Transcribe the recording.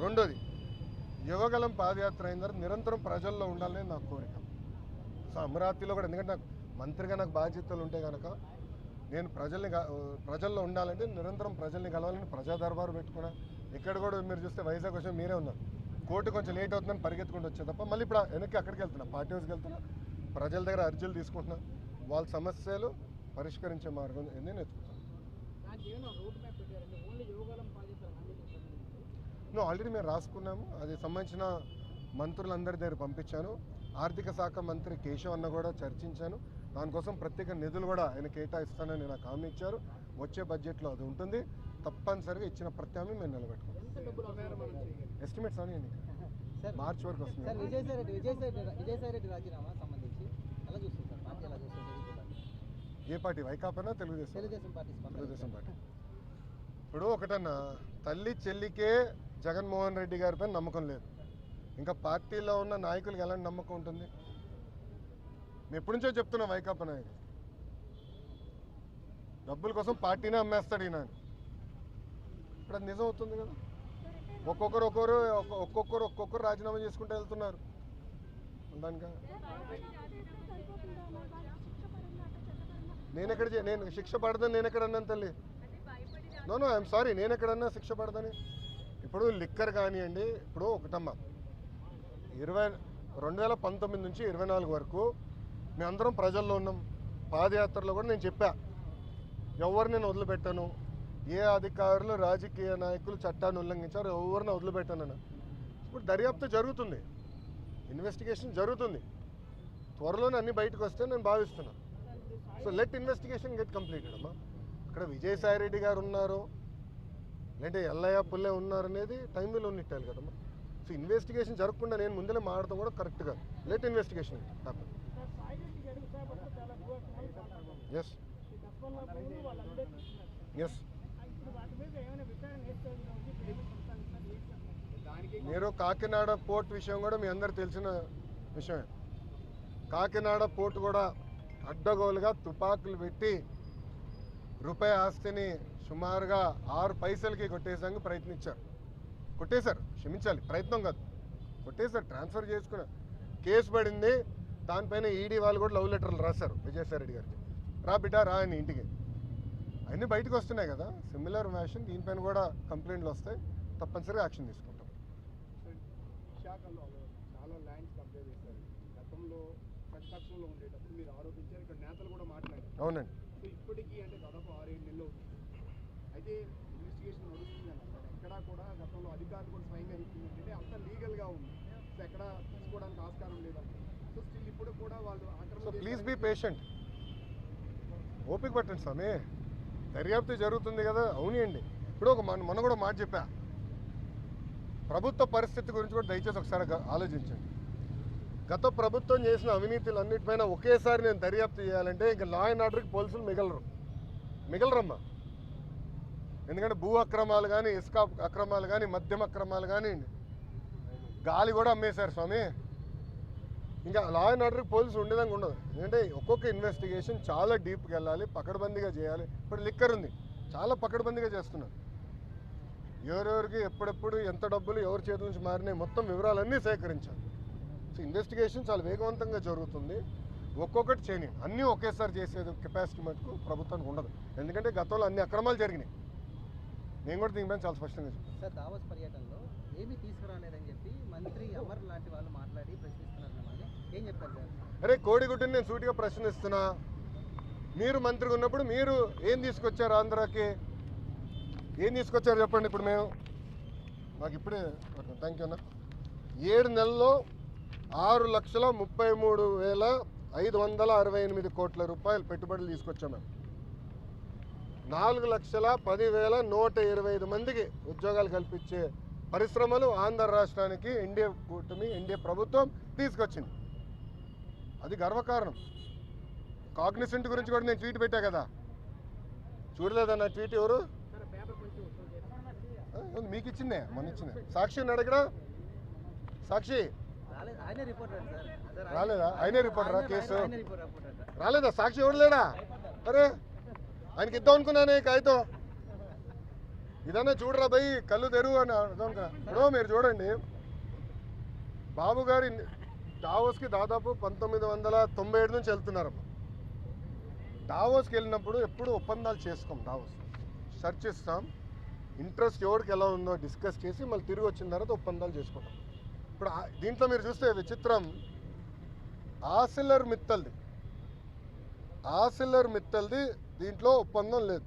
రెండోది యువగలం పాదయాత్ర అయిన తర్వాత నిరంతరం ప్రజల్లో ఉండాలని నా కోరిక. సో అమరావతిలో కూడా, ఎందుకంటే నాకు మంత్రిగా నాకు బాధ్యతలు ఉంటే కనుక నేను ప్రజల్లో ఉండాలంటే నిరంతరం ప్రజల్ని కలవాలని ప్రజా దర్బారు పెట్టుకున్నా. ఇక్కడ కూడా మీరు చూస్తే వైజాగ్ వచ్చి మీరే ఉన్నారు, కోర్టు కొంచెం లేట్ అవుతుందని పరిగెత్తుకుంటూ వచ్చే తప్ప మళ్ళీ ఇప్పుడు వెనక్కి అక్కడికి వెళ్తున్నా, పార్టీ హౌస్కి వెళ్తున్నా, ప్రజల దగ్గర అర్జీలు తీసుకుంటున్నా, వాళ్ళ సమస్యలు పరిష్కరించే మార్గం నేను ఎత్తుకుతాను. ఆల్రెడీ మేము రాసుకున్నాము, అది సంబంధించిన మంత్రులందరి దగ్గర పంపించాను. ఆర్థిక శాఖ మంత్రి కేశవ్ అన్న కూడా చర్చించాను. దానికోసం ప్రత్యేక నిధులు కూడా ఆయన కేటాయిస్తానని నాకు హామీ ఇచ్చారు. వచ్చే బడ్జెట్లో అది ఉంటుంది. తప్పనిసరిగా ఇచ్చిన ప్రత్యామ్నాయం మేము నిలబెట్టుకుంటాం. ఎస్టిమేట్స్ అని మార్చి వరకు వస్తుంది. ఏ పార్టీ? వైకాపానా తెలుగుదేశం పార్టీ? ఇప్పుడు ఒకటన్నా, తల్లి చెల్లికే జగన్మోహన్ రెడ్డి గారి పైన నమ్మకం లేదు, ఇంకా పార్టీలో ఉన్న నాయకులకు ఎలాంటి నమ్మకం ఉంటుంది? మేము ఎప్పటి నుంచో చెప్తున్నాం, వైకాపా నాయకులు డబ్బుల కోసం పార్టీనే అమ్మేస్తాడు ఈయన. ఇప్పుడు అది నిజం అవుతుంది కదా. ఒక్కొక్కరు రాజీనామా చేసుకుంటూ వెళ్తున్నారు. దానిక నేను శిక్ష పడదని నేను ఎక్కడ అన్నాను తల్లి? నో ఐఎమ్ సారీ, నేను ఎక్కడన్నా శిక్ష పడదని? ఇప్పుడు లిక్కర్ కానివ్వండి, ఇప్పుడు ఒకటమ్మా 2019 నుంచి 24 వరకు మేమందరం ప్రజల్లో ఉన్నాం. పాదయాత్రలో కూడా నేను చెప్పా, ఎవరిని నేను వదిలిపెట్టాను, ఏ అధికారులు రాజకీయ నాయకులు చట్టాన్ని ఉల్లంఘించారు ఎవరిని వదిలిపెట్టానని. ఇప్పుడు దర్యాప్తు జరుగుతుంది, ఇన్వెస్టిగేషన్ జరుగుతుంది, త్వరలోనే అన్ని బయటకు వస్తే నేను భావిస్తున్నాను. So let investigation get completed అమ్మా. ఇక్కడ విజయసాయి రెడ్డి గారు ఉన్నారు, లేదంటే ఎల్లయ్య పుల్లే ఉన్నారు అనేది టైం విల్ ఉన్నట్టాలి కదమ్మా. సో ఇన్వెస్టిగేషన్ జరగకుండా నేను ముందరే మాడతాం కూడా కరెక్ట్ కాదు. Let investigation happen. Yes yes మీరు కాకినాడ పోర్ట్ విషయం కూడా మీ అందరు తెలిసిన విషయమే. కాకినాడ పోర్ట్ కూడా అడ్డగోలుగా తుపాకులు పెట్టి రూపాయి ఆస్తిని సుమారుగా 6 పైసలకి కొట్టేసానికి ప్రయత్నించారు. కొట్టేశారు, క్షమించాలి, ప్రయత్నం కాదు, కొట్టేశారు, ట్రాన్స్ఫర్ చేసుకున్నారు. కేసు పడింది, దానిపైన ఈడీ వాళ్ళు కూడా లవ్ లెటర్లు రాశారు విజయసాయి రెడ్డి గారికి, రా బిడ్డ రా అని ఇంటికి. అన్నీ బయటకు వస్తున్నాయి కదా. సిమిలర్ ఫ్యాషన్ దీనిపైన కూడా కంప్లైంట్లు వస్తాయి, తప్పనిసరిగా యాక్షన్ తీసుకుంటాం. విశాఖలో చాలా ల్యాండ్స్ కబ్జా చేశారు. గతంలో ప్రతిపక్షంలో ఉండేటప్పుడు మీరు ఆరోపించారు, ఇక్కడ నేతలు కూడా మాట్లాడారు. అవునండి. సో ఇప్పటికీ అంటే దాదాపు 6-7 నెలలు అవుతుంది. అయితే ఇన్వెస్టిగేషన్ నడుస్తుందని ఎక్కడా కూడా గతంలో అధికారులు కూడా స్వయంగా చెప్పింది ఏంటంటే అంత లీగల్గా ఉంది, సో ఎక్కడ తీసుకోవడానికి ఆస్కారం లేదంటే. సో స్టిల్ ఇప్పుడు కూడా వాళ్ళు సో ప్లీజ్ బీ పేషెంట్, ఓపిక పట్టండి స్వామి, దర్యాప్తు జరుగుతుంది కదా. అవునండి. ఇప్పుడు మొన్న కూడా మాట చెప్పా, ప్రభుత్వ పరిస్థితి గురించి కూడా దయచేసి ఒకసారి ఆలోచించండి. గత ప్రభుత్వం చేసిన అవినీతులన్నిటిపైన ఒకేసారి నేను దర్యాప్తు చేయాలంటే ఇంకా లా అండ్ ఆర్డర్కి పోలీసులు మిగలరమ్మా. ఎందుకంటే భూ అక్రమాలు కానీ, ఇసుక అక్రమాలు కానీ, మద్యం అక్రమాలు కానీ, గాలి కూడా అమ్మేశారు స్వామి. ఇంకా లా అండ్ ఆర్డర్కి పోలీసులు ఉండేదానికి ఉండదు. ఎందుకంటే ఒక్కొక్క ఇన్వెస్టిగేషన్ చాలా డీప్కి వెళ్ళాలి, పకడ్బందీగా చేయాలి. ఇప్పుడు లిక్కర్ ఉంది, చాలా పకడ్బందీగా చేస్తున్నారు. ఎవరెవరికి ఎప్పుడెప్పుడు ఎంత డబ్బులు ఎవరి చేతుల నుంచి మారినాయి మొత్తం వివరాలన్నీ సేకరించాలి. సో ఇన్వెస్టిగేషన్ చాలా వేగవంతంగా జరుగుతుంది. ఒక్కొక్కటి చేయని అన్నీ ఒకేసారి చేసేది కెపాసిటీ మటుకు ప్రభుత్వానికి ఉండదు. ఎందుకంటే గతంలో అన్ని అక్రమాలు జరిగినాయి. నేను కూడా దీనిపైన చాలా స్పష్టంగా చెప్పాను. సార్, దావోస్ పర్యటనలో ఏమీ తీసుకురాలేదని చెప్పి మంత్రి అమర్ లాంటి వాళ్ళు మాట్లాడి ప్రశ్నిస్తున్నారు, ఏం చెప్తారు సార్? అరే కోడిగుడ్డుని నేను సూటిగా ప్రశ్నిస్తున్నా. మీరు మంత్రిగా ఉన్నప్పుడు మీరు ఏం తీసుకొచ్చారు ఆంధ్రాకి? ఏం తీసుకొచ్చారు చెప్పండి. ఇప్పుడు మేము మాకు ఇప్పుడే థ్యాంక్ యూ అన్న 7 నెలల్లో 6,33,568 కోట్ల రూపాయలు పెట్టుబడులు తీసుకొచ్చాం. మేము 4,10,125 మందికి ఉద్యోగాలు కల్పించే పరిశ్రమలు ఆంధ్ర రాష్ట్రానికి ఎన్డీఏ ప్రభుత్వం తీసుకొచ్చింది. అది గర్వకారణం. కాగ్నిసెంట్ గురించి కూడా నేను ట్వీట్ పెట్టా కదా, చూడలేదన్న ట్వీట్? ఎవరు మీకు ఇచ్చిందే, మొన్న ఇచ్చిందే. సాక్షి అడగడా? సాక్షి రాలేదా? ఆయనే రిపోర్టరా? కేసు రాలేదా? సాక్షి ఎవరు లేడా? అరే ఆయనకి ఇద్దాం అనుకున్నానే కాగితం. ఇదన్నా చూడరా భయ్ కళ్ళు తెరువు అని అర్థం కదా. ఇప్పుడు మీరు చూడండి బాబు గారి డావోస్కి దాదాపు 1997 నుంచి వెళ్తున్నారమ్మ. డావోస్కి వెళ్ళినప్పుడు ఎప్పుడు ఒప్పందాలు చేసుకోం. డావోస్ సెర్చ్ ఇస్తాం, ఇంట్రెస్ట్ ఎవరికి ఎలా ఉందో డిస్కస్ చేసి మళ్ళీ తిరిగి వచ్చిన తర్వాత ఒప్పందాలు చేసుకుంటాం. ఇప్పుడు దీంట్లో మీరు చూస్తే విచిత్రం, ఆసిల్లర్ మిత్తల్ది దీంట్లో ఒప్పందం లేదు.